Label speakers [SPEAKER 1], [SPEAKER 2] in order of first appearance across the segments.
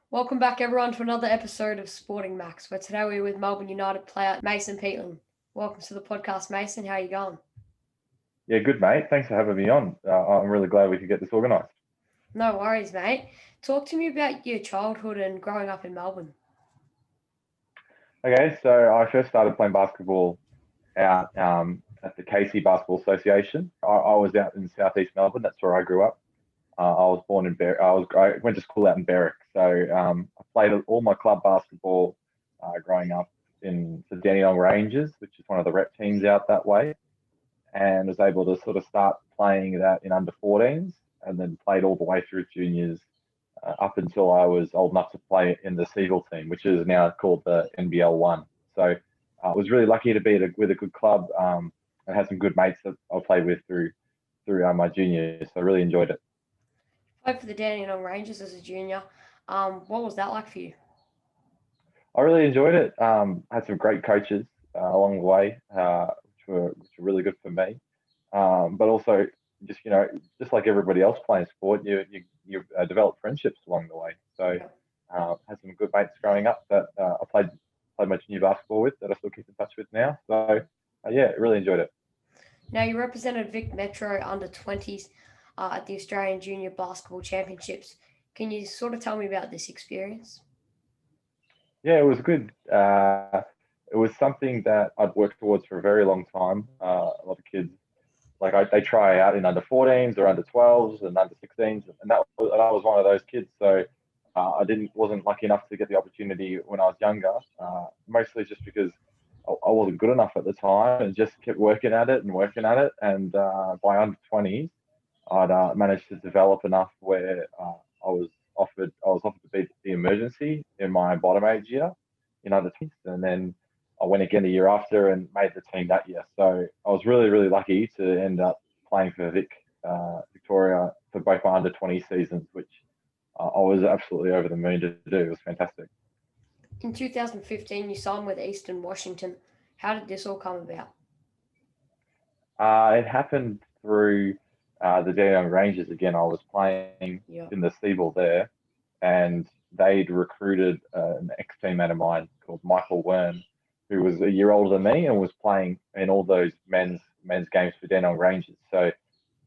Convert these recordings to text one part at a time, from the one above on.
[SPEAKER 1] Welcome back, everyone, to another episode of Sporting Max, where today we're with Melbourne United player Mason Peatling. Welcome to the podcast, Mason. How are you going?
[SPEAKER 2] Yeah, good, mate. Thanks for having me on. I'm really glad we could get this organised.
[SPEAKER 1] No worries, mate. Talk to me about your childhood and growing up in Melbourne.
[SPEAKER 2] Okay, so I first started playing basketball out at the KC Basketball Association. I was out in southeast Melbourne. That's where I grew up. I was born in I went to school out in Berwick. So I played all my club basketball growing up in the Dandenong Rangers, which is one of the rep teams out that way, and was able to sort of start playing that in under 14s, and then played all the way through juniors up until I was old enough to play in the Seagull team, which is now called the NBL One. So I was really lucky to be with a good club and had some good mates that I played with through my juniors. So I really enjoyed it.
[SPEAKER 1] Played for the Dandenong Rangers as a junior. What was that like for you?
[SPEAKER 2] I really enjoyed it. Had some great coaches along the way, which were really good for me. But also just just like everybody else playing sport, you develop friendships along the way. So
[SPEAKER 1] Yeah.
[SPEAKER 2] had some good mates growing up that I played much new basketball with that I still keep in touch with now. So yeah, really enjoyed it.
[SPEAKER 1] Now, you represented VIC Metro Under 20s at the Australian Junior Basketball Championships. Can you sort of tell me about this experience?
[SPEAKER 2] Yeah, it was good. It was something that I'd worked towards for a very long time. A lot of kids they try out in under 14s or under 12s and under 16s, and I was one of those kids. So I didn't wasn't lucky enough to get the opportunity when I was younger. Mostly just because I wasn't good enough at the time, and just kept working at it and working at it. And by under 20s, I'd managed to develop enough where I was offered to be the emergency in my bottom age year in under 20s, and then I went again the year after and made the team that year. So I was really, really lucky to end up playing for Victoria for both my under 20 seasons, which I was absolutely over the moon to do. It was fantastic.
[SPEAKER 1] In 2015, you signed with Eastern Washington. How did this all come about?
[SPEAKER 2] It happened through the Dandenong Rangers again. I was playing
[SPEAKER 1] Yeah.
[SPEAKER 2] in the Seagull there, and they'd recruited an ex-teammate of mine called Michael Wern, who was a year older than me and was playing in all those men's games for Dandenong Rangers. So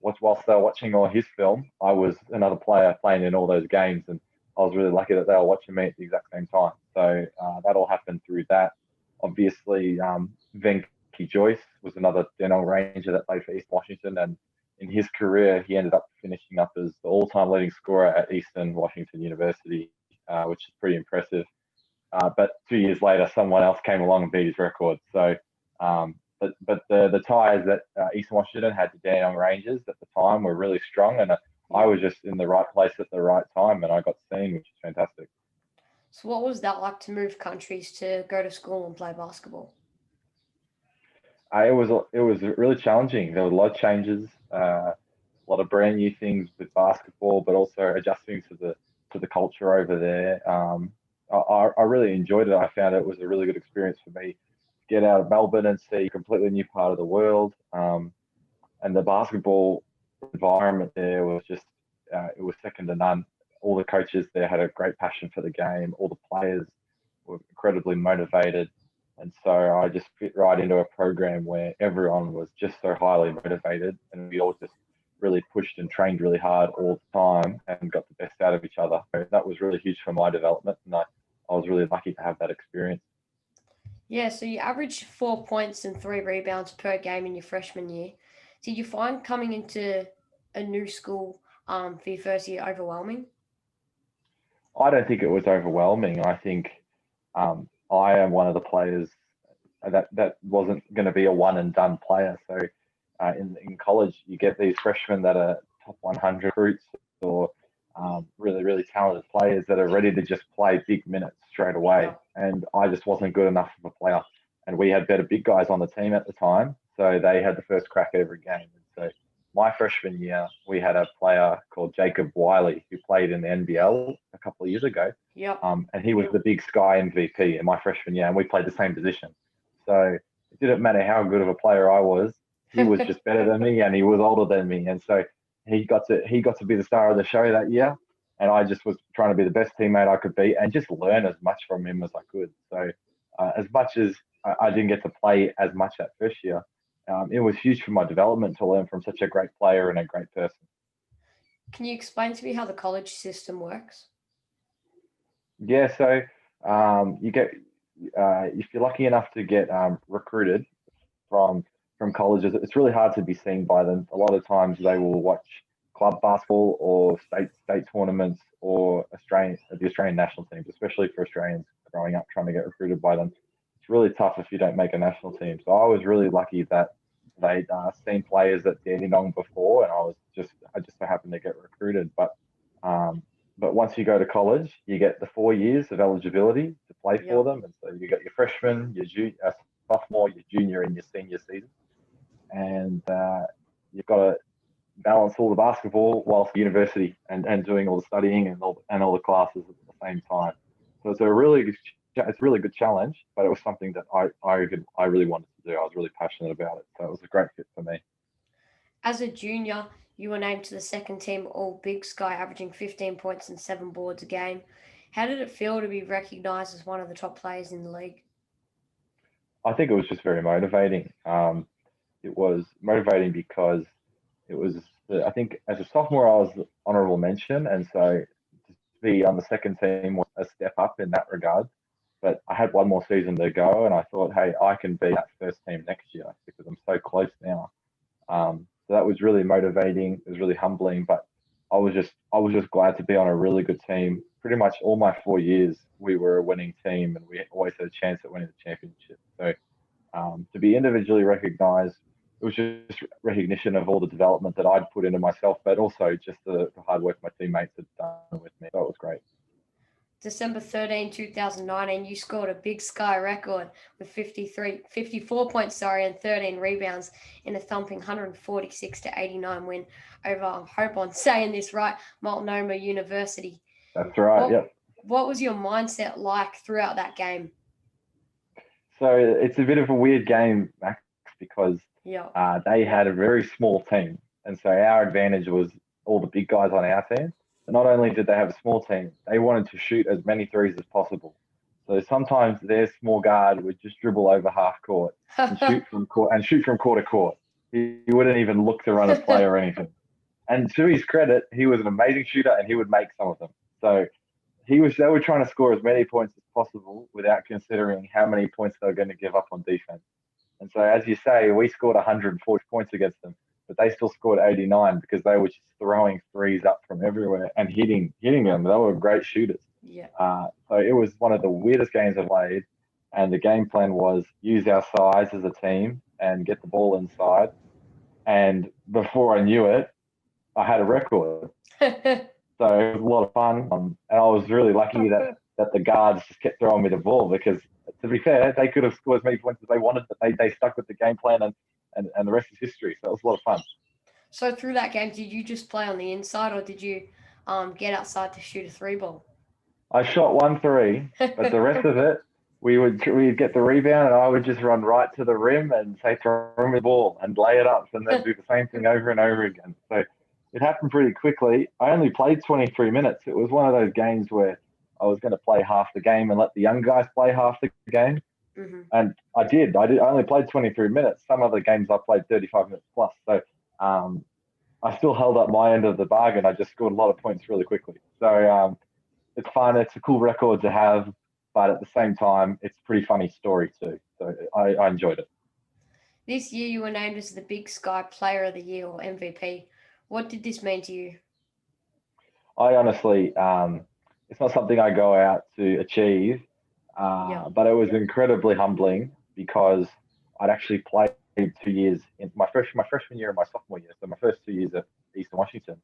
[SPEAKER 2] whilst they were watching all his film, I was another player playing in all those games, and I was really lucky that they were watching me at the exact same time. So that all happened through that. Obviously, Venky Joyce was another Dandenong Ranger that played for East Washington, and in his career, he ended up finishing up as the all-time leading scorer at Eastern Washington University, which is pretty impressive. But 2 years later, someone else came along and beat his record. So, but the ties that Eastern Washington had to Dandenong Rangers at the time were really strong, and I
[SPEAKER 1] Yeah.
[SPEAKER 2] was just in the right place at the right time, and I got seen, which is fantastic.
[SPEAKER 1] So, what was that like to move countries to go to school and play basketball?
[SPEAKER 2] It was really challenging. There were a lot of changes, a lot of brand new things with basketball, but also adjusting to the culture over there. I really enjoyed it. I found it was a really good experience for me to get out of Melbourne and see a completely new part of the world. And the basketball environment there was just it was second to none. All the coaches there had a great passion for the game. All the players were incredibly motivated, and so I just fit right into a program where everyone was just so highly motivated, and we all just really pushed and trained really hard all the time and got the best out of each other. So that was really huge for my development, and I was really lucky to have that experience.
[SPEAKER 1] Yeah, so you averaged 4 points and 3 rebounds per game in your freshman year. Did you find coming into a new school for your first year overwhelming?
[SPEAKER 2] I don't think it was overwhelming. I think I am one of the players that wasn't going to be a one and done player. So in college, you get these freshmen that are top 100 recruits or really, really talented players that are ready to just play big minutes straight away.
[SPEAKER 1] Yeah.
[SPEAKER 2] And I just wasn't good enough of a player. And we had better big guys on the team at the time. So they had the first crack at every game. And so my freshman year, we had a player called Jacob Wiley who played in the NBL a couple of years ago.
[SPEAKER 1] Yep.
[SPEAKER 2] And he was the Big Sky MVP in my freshman year, and we played the same position. So it didn't matter how good of a player I was; he was just better than me, and he was older than me, and so he got to be the star of the show that year. and I just was trying to be the best teammate I could be and just learn as much from him as I could. So as much as I didn't get to play as much that first year, it was huge for my development to learn from such a great player and a great person.
[SPEAKER 1] Can you explain to me how the college system works?
[SPEAKER 2] Yeah, so you get if you're lucky enough to get recruited from colleges, it's really hard to be seen by them. A lot of times they will watch club basketball or state tournaments or the Australian national teams, especially for Australians growing up trying to get recruited by them. It's really tough if you don't make a national team. So I was really lucky that they'd seen players at Dandenong before, and I just so happened to get recruited. Um, but once you go to college, you get the 4 years of eligibility to play for
[SPEAKER 1] Yep.
[SPEAKER 2] them, and so you got your freshman, your sophomore, your junior, and your senior season, and you've got to balance all the basketball whilst university and doing all the studying and all the classes at the same time. So it's a really good challenge, but it was something that I really wanted to do. I was really passionate about it, so it was a great fit for me.
[SPEAKER 1] As a junior, you were named to the second team All Big Sky, averaging 15 points and 7 boards a game. How did it feel to be recognised as one of the top players in the league?
[SPEAKER 2] I think it was just very motivating. It was motivating because it was. I think as a sophomore, I was honourable mention, and so to be on the second team was a step up in that regard. But I had one more season to go, and I thought, hey, I can be that first team next year because I'm so close now. So that was really motivating. It was really humbling, but I was just glad to be on a really good team. Pretty much all my 4 years, we were a winning team, and we always had a chance at winning the championship. So to be individually recognised, it was just recognition of all the development that I'd put into myself, but also just the hard work my teammates had done with me. So it was great.
[SPEAKER 1] December 2019, you scored a Big Sky record with 54 points, and 13 rebounds in a thumping 146-89 win over, I hope I'm saying this right, Multnomah University.
[SPEAKER 2] That's right.
[SPEAKER 1] What,
[SPEAKER 2] Yep.
[SPEAKER 1] what was your mindset like throughout that game?
[SPEAKER 2] So it's a bit of a weird game, Max, because
[SPEAKER 1] Yeah.
[SPEAKER 2] they had a very small team, and so our advantage was all the big guys on our team. But not only did they have a small team, they wanted to shoot as many threes as possible. So sometimes their small guard would just dribble over half court and shoot from court to court. He wouldn't even look to run a play or anything. And to his credit, he was an amazing shooter, and he would make some of them. So they were trying to score as many points as possible without considering how many points they were going to give up on defense. And so, as you say, we scored 140 points against them, but they still scored 89 because they were just throwing threes up from everywhere and hitting them. They were great shooters.
[SPEAKER 1] Yeah.
[SPEAKER 2] So it was one of the weirdest games I've played. And the game plan was use our size as a team and get the ball inside. And before I knew it, I had a record. So it was a lot of fun. And I was really lucky that the guards just kept throwing me the ball because, to be fair, they could have scored as many points as they wanted, but they stuck with the game plan and the rest is history. So it was a lot of fun.
[SPEAKER 1] So through that game, did you just play on the inside or did you get outside to shoot a three ball?
[SPEAKER 2] I shot 1 3, but the rest of it, we'd get the rebound and I would just run right to the rim and say, throw me the ball and lay it up and then do the same thing over and over again. So it happened pretty quickly. I only played 23 minutes. It was one of those games where I was going to play half the game and let the young guys play half the game.
[SPEAKER 1] Mm-hmm.
[SPEAKER 2] And I did. I only played 23 minutes. Some other games I played 35 minutes plus. So I still held up my end of the bargain. I just scored a lot of points really quickly. So it's fun. It's a cool record to have. But at the same time, it's a pretty funny story too. So I enjoyed it.
[SPEAKER 1] This year you were named as the Big Sky Player of the Year or MVP. What did this mean to you?
[SPEAKER 2] I honestly, it's not something I go out to achieve, but it was incredibly humbling because I'd actually played 2 years in my freshman year and my sophomore year. So my first 2 years at Eastern Washington,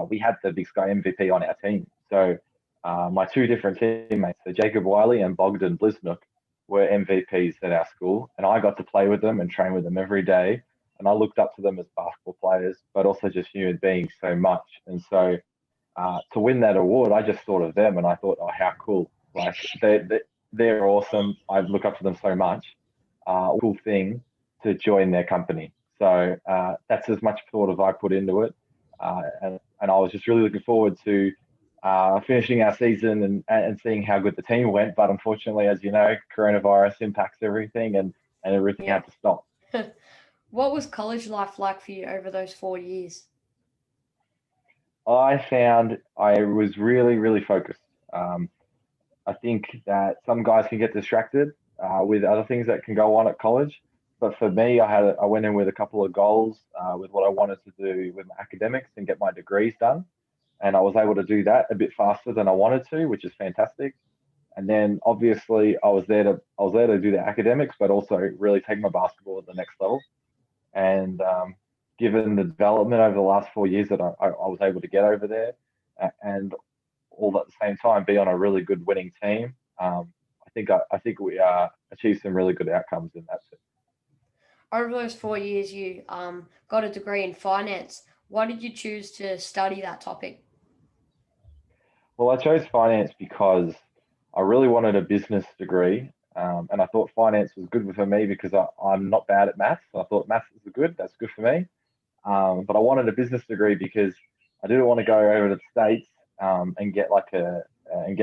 [SPEAKER 2] we had the Big Sky MVP on our team. So my two different teammates, so Jacob Wiley and Bogdan Blisnook, were MVPs at our school, and I got to play with them and train with them every day. And I looked up to them as basketball players, but also just human beings so much. And so to win that award, I just thought of them and I thought, oh, how cool. Like they're awesome. I look up to them so much. Cool thing to join their company. So that's as much thought as I put into it. And I was just really looking forward to finishing our season and seeing how good the team went. But unfortunately, as you know, coronavirus impacts everything, and everything
[SPEAKER 1] Yeah.
[SPEAKER 2] had to stop.
[SPEAKER 1] What was college life like for you over those 4 years?
[SPEAKER 2] I found I was really, really focused. Um, I think that some guys can get distracted with other things that can go on at college. But for me, I went in with a couple of goals with what I wanted to do with my academics and get my degrees done, and I was able to do that a bit faster than I wanted to, which is fantastic. And then obviously I was there to do the academics, but also really take my basketball at the next level. And given the development over the last 4 years that I was able to get over there, and all at the same time be on a really good winning team, I think we achieved some really good outcomes in that.
[SPEAKER 1] Over those 4 years, you got a degree in finance. Why did you choose to study that topic?
[SPEAKER 2] Well, I chose finance because I really wanted a business degree, and I thought finance was good for me because I'm not bad at maths. I thought maths is good. That's good for me. But I wanted a business degree because I didn't want to go over to the States and get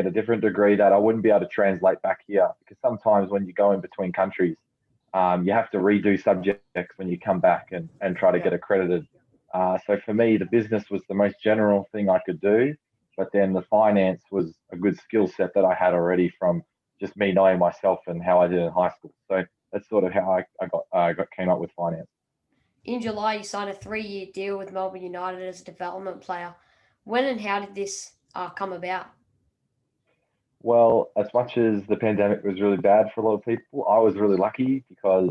[SPEAKER 2] a different degree that I wouldn't be able to translate back here. Because sometimes when you go in between countries, you have to redo subjects when you come back and try to
[SPEAKER 1] Yeah.
[SPEAKER 2] get accredited. So for me, the business was the most general thing I could do, but then the finance was a good skill set that I had already from just me knowing myself and how I did in high school. So that's sort of how I came up with finance.
[SPEAKER 1] In July, you signed a 3-year deal with Melbourne United as a development player. When and how did this come about?
[SPEAKER 2] Well, as much as the pandemic was really bad for a lot of people, I was really lucky because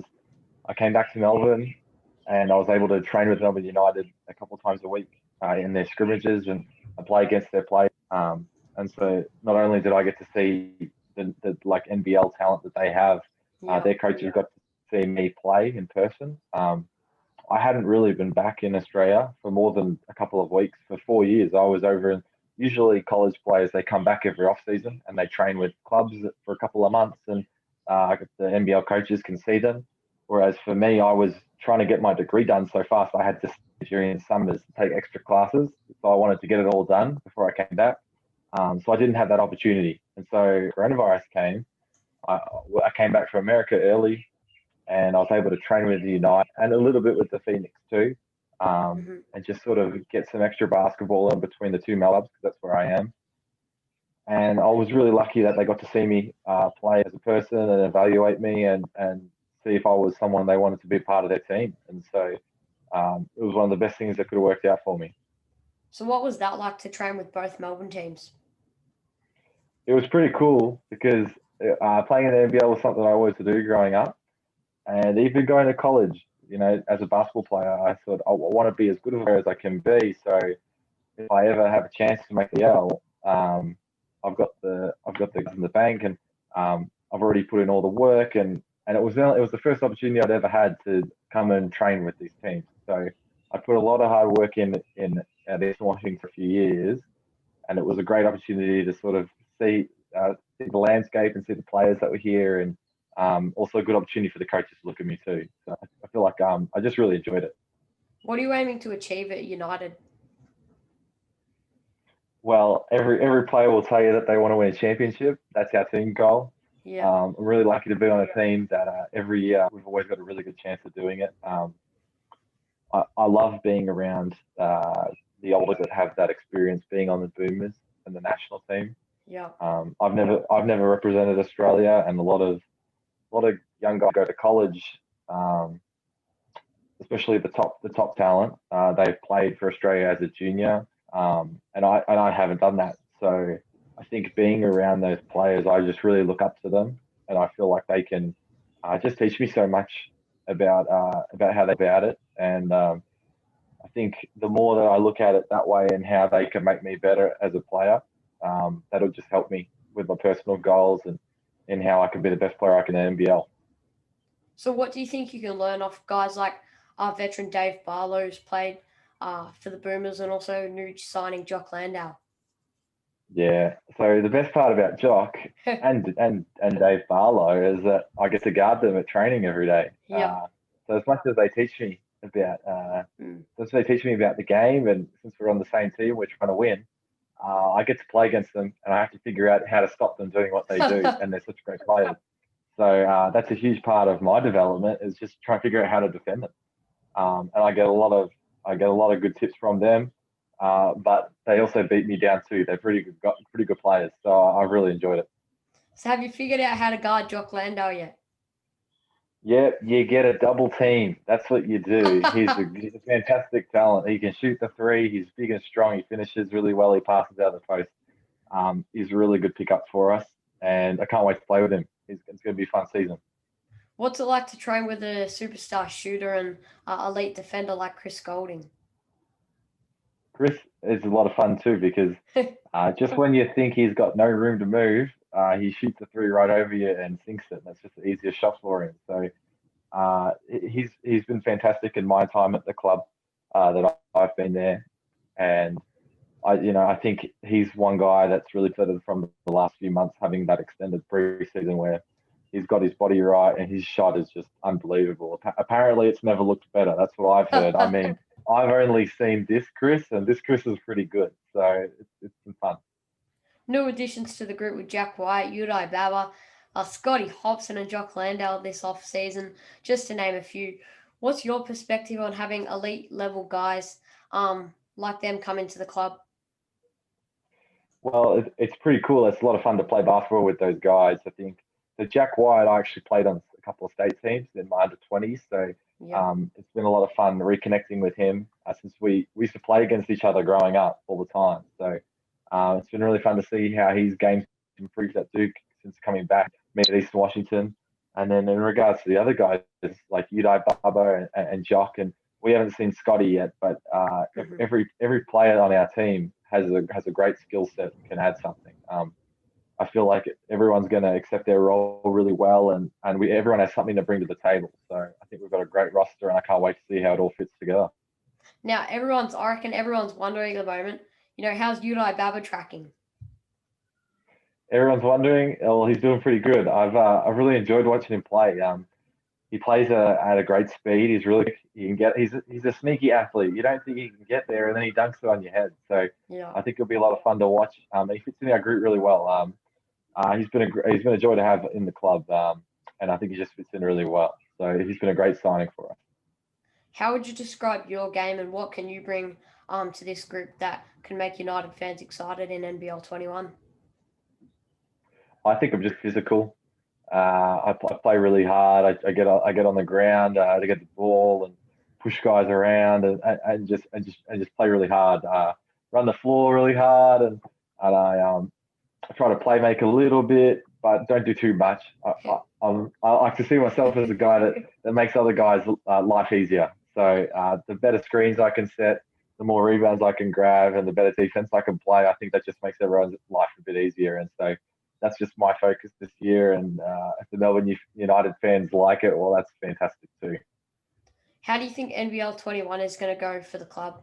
[SPEAKER 2] I came back to Melbourne and I was able to train with Melbourne United a couple of times a week in their scrimmages and I play against their players. And so not only did I get to see the like NBL talent that they have,
[SPEAKER 1] Yeah.
[SPEAKER 2] their coaches got to see me play in person. I hadn't really been back in Australia for more than a couple of weeks. For 4 years, I was over in. Usually, college players they come back every off season and they train with clubs for a couple of months, and the NBL coaches can see them. Whereas for me, I was trying to get my degree done so fast, I had to stay during the summers to take extra classes. So I wanted to get it all done before I came back. So I didn't have that opportunity, and so coronavirus came. I, I came back from America early and I was able to train with the United and a little bit with the Phoenix too,
[SPEAKER 1] Hmm.
[SPEAKER 2] and just sort of get some extra basketball in between the two Melbs because that's where I am. And I was really lucky that they got to see me play as a person and evaluate me and see if I was someone they wanted to be part of their team. And so it was one of the best things that could have worked out for me.
[SPEAKER 1] So, what was that like to train with both Melbourne teams?
[SPEAKER 2] It was pretty cool because playing in the NBL was something I always to do growing up. And even going to college, as a basketball player, I thought I want to be as good a player as I can be. So if I ever have a chance to make the L, I've got the in the bank, and I've already put in all the work, and it was the first opportunity I'd ever had to come and train with these teams. So I put a lot of hard work in at Eastern Washington for a few years, and it was a great opportunity to sort of see the landscape and see the players that were here, and also a good opportunity for the coaches to look at me too. So I feel like I just really enjoyed it.
[SPEAKER 1] What are you aiming to achieve at United?
[SPEAKER 2] Well, every player will tell you that they want to win a championship. That's our team goal.
[SPEAKER 1] Yeah.
[SPEAKER 2] I'm really lucky to be on a team that every year we've always got a really good chance of doing it. I love being around the older that have that experience being on the Boomers and the national team.
[SPEAKER 1] Yeah.
[SPEAKER 2] I've never represented Australia, and a lot of young guys go to college, um, especially the top talent. They've played for Australia as a junior, and I haven't done that. So I think being around those players, I just really look up to them, and I feel like they can just teach me so much about how they about it. And I think the more that I look at it that way and how they can make me better as a player, that'll just help me with my personal goals and how I can be the best player I can in NBL.
[SPEAKER 1] So, what do you think you can learn off guys like our veteran Dave Barlow, who's played for the Boomers, and also new signing Jock Landau?
[SPEAKER 2] Yeah. So the best part about Jock and Dave Barlow is that I get to guard them at training every day.
[SPEAKER 1] Yeah.
[SPEAKER 2] So as much as they teach me about
[SPEAKER 1] Mm.
[SPEAKER 2] as they teach me about the game, and since we're on the same team, we're trying to win. I get to play against them, and I have to figure out how to stop them doing what they do. And they're such great players. So that's a huge part of my development is just trying to figure out how to defend them. And I get a lot of good tips from them. But they also beat me down too. They're pretty good players. So I've really enjoyed it.
[SPEAKER 1] So have you figured out how to guard Jock Landau yet?
[SPEAKER 2] Yeah, you get a double team. That's what you do. He's a fantastic talent. He can shoot the three. He's big and strong. He finishes really well. He passes out of the post. He's a really good pickup for us, and I can't wait to play with him. It's going to be a fun season.
[SPEAKER 1] What's it like to train with a superstar shooter and elite defender like Chris Golding?
[SPEAKER 2] Chris is a lot of fun too because just when you think he's got no room to move, he shoots a three right over you and sinks it. That's just the easiest shot for him. So he's been fantastic in my time at the club that I've been there, and I think he's one guy that's really benefited from the last few months having that extended preseason where he's got his body right and his shot is just unbelievable. Apparently, it's never looked better. That's what I've heard. I mean, I've only seen this Chris, and this Chris is pretty good. So it's been fun.
[SPEAKER 1] New additions to the group with Jack White, Udi Baba, Scotty Hobson, and Jock Landau this off season, just to name a few. What's your perspective on having elite level guys like them come into the club?
[SPEAKER 2] Well, it's pretty cool. It's a lot of fun to play basketball with those guys. I think the Jack White, I actually played on a couple of state teams in my under 20s. So
[SPEAKER 1] Yeah.
[SPEAKER 2] it's been a lot of fun reconnecting with him since we used to play against each other growing up all the time. So it's been really fun to see how his game's improved at Duke since coming back, me at Eastern Washington. And then in regards to the other guys, like Udi Baba and Jock, and we haven't seen Scotty yet, but every player on our team has a great skill set and can add something. I feel like everyone's going to accept their role really well, and everyone has something to bring to the table. So I think we've got a great roster, and I can't wait to see how it all fits together.
[SPEAKER 1] Now, I reckon everyone's wondering at the moment, how's Udi Baba tracking?
[SPEAKER 2] Everyone's wondering. Well, he's doing pretty good. I've really enjoyed watching him play. He plays at a great speed. He's a sneaky athlete. You don't think he can get there, and then he dunks it on your head. So
[SPEAKER 1] Yeah.
[SPEAKER 2] I think it'll be a lot of fun to watch. He fits in our group really well. He's been a joy to have in the club, and I think he just fits in really well. So he's been a great signing for us.
[SPEAKER 1] How would you describe your game, and what can you bring to this group that can make United fans excited in NBL 21?
[SPEAKER 2] I think I'm just physical. I play really hard. I get on the ground to get the ball and push guys around and just play really hard. Run the floor really hard I try to play make a little bit, but don't do too much. I like to see myself as a guy that makes other guys' life easier. So the better screens I can set, the more rebounds I can grab, and the better defense I can play, I think that just makes everyone's life a bit easier. And so that's just my focus this year. And if the Melbourne United fans like it, well, that's fantastic too.
[SPEAKER 1] How do you think NBL 21 is going to go for the club?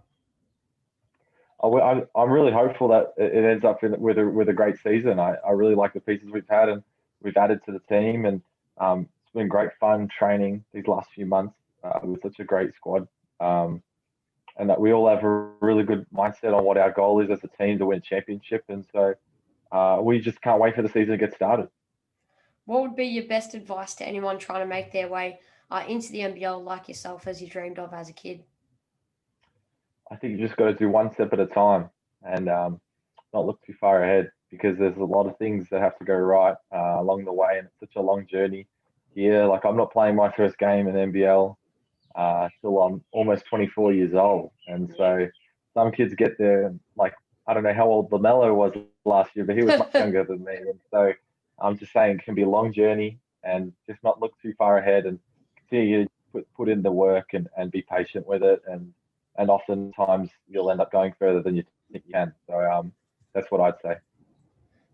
[SPEAKER 2] I'm really hopeful that it ends up with a great season. I really like the pieces we've had and we've added to the team, and it's been great fun training these last few months with such a great squad, and that we all have a really good mindset on what our goal is as a team to win championship, and so we just can't wait for the season to get started.
[SPEAKER 1] What would be your best advice to anyone trying to make their way into the NBL like yourself, as you dreamed of as a kid?
[SPEAKER 2] I think you just got to do one step at a time and not look too far ahead, because there's a lot of things that have to go right along the way, and it's such a long journey here. Like, I'm not playing my first game in NBL till I'm almost 24 years old, and so some kids get there. Like, I don't know how old LaMelo was last year, but he was much younger than me, and so I'm just saying it can be a long journey, and just not look too far ahead and continue to put in the work and be patient with it, and oftentimes you'll end up going further than you think you can. So that's what I'd say.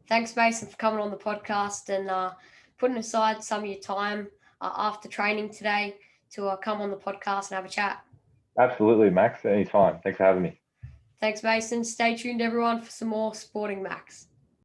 [SPEAKER 1] Thanks, Mason, for coming on the podcast and putting aside some of your time after training today to come on the podcast and have a chat.
[SPEAKER 2] Absolutely, Max. Anytime. Thanks for having me.
[SPEAKER 1] Thanks, Mason. Stay tuned, everyone, for some more Sporting Max.